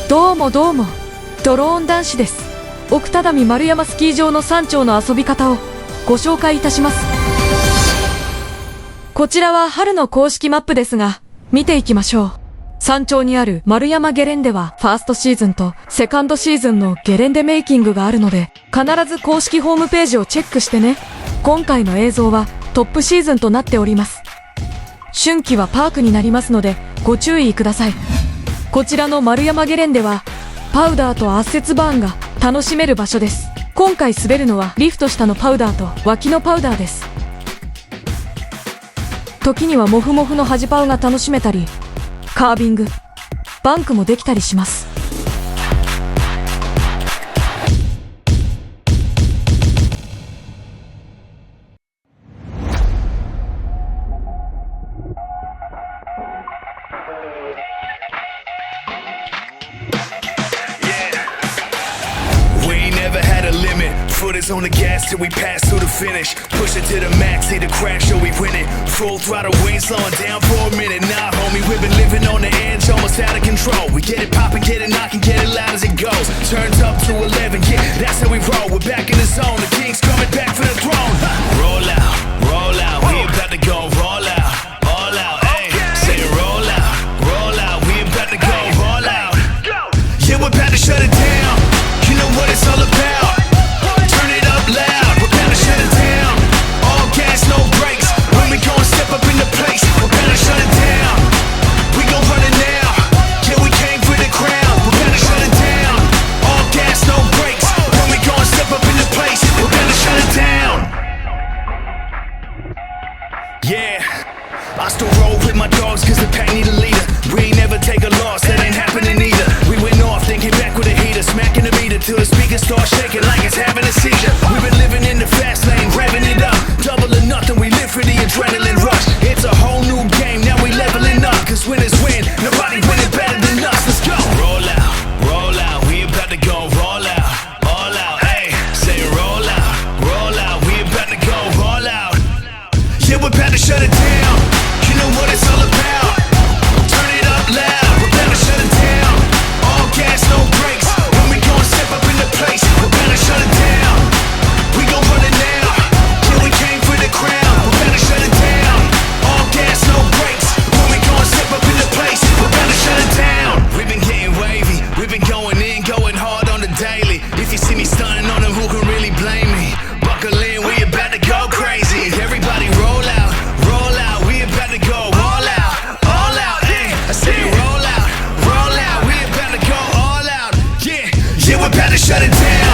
どうもどうも、ドローン男子です。奥只見丸山スキー場の山頂の遊び方をご紹介いたします。こちらは春の公式マップですが、見ていきましょう。山頂にある丸山ゲレンデはファーストシーズンとセカンドシーズンのゲレンデメイキングがあるので、必ず公式ホームページをチェックしてね。今回の映像はトップシーズンとなっております。春季はパークになりますのでご注意ください。こちらの丸山ゲレンデはパウダーと圧雪バーンが楽しめる場所です。今回滑るのはリフト下のパウダーと脇のパウダーです。時にはモフモフの端パウが楽しめたり、カービング、バンクもできたりします。Foot is on the gas till we pass through the finish. Push it to the max, either crash or we win it. Full throttle, we ain't slowing down for a minute. Nah, homie, we've been living on the edge, almost out of control. We get it poppin', get it knockin', get it loud as it goes. Turns up to 11, yeah, that's how we roll. We're back in the zone, the king's coming back for the throne. Roll out, we about to go roll out, all out, ayy. Say roll out, we about to go all out. Yeah, we're about to shut it down. You know what it's all about. Loud, we're bound to shut it down. All gas, no brakes. When we gon' step up in the place, we're bound to shut it down. We gon' run it now. Yeah, we came for the crown. We're bound to shut it down. All gas, no brakes. When we gon' step up in the place, we're bound to shut it down. Yeah, I still roll with my dogs cause the pack need a leader. We ain't never take a loss, that ain't happening either. We went off, then came back with a heater, smacking the meter till the speakers start shaking like it's having a seizure. We've been living in the fast lane, revving it up. Double or nothing, we live for the adrenaline rush. It's a whole new game, now we leveling up. Cause winners win, nobody winning better than us. Let's go. Roll out, we about to go roll out, all out, ayy. Say roll out, we about to go all out. Yeah, we're about to shut it down. You know what it's all about. Turn it up loud, we're about to shut it down. All gas, no brakes. When we gon' step up in the place, we're about to shut it down. We gon' run it now. Yeah, we came for the crown. We're about to shut it down. All gas, no brakes. When we gon' step up in the place, we're about to shut it down. We've been getting wavy, we've been going in, going hard on the daily. If you see me stunning on them, who can really blame me? Buckle in, we about to go crazy. Everybody roll out, we about to go all out, ayy. I say roll out, we about to go all out. Yeah, we're about to shut it down.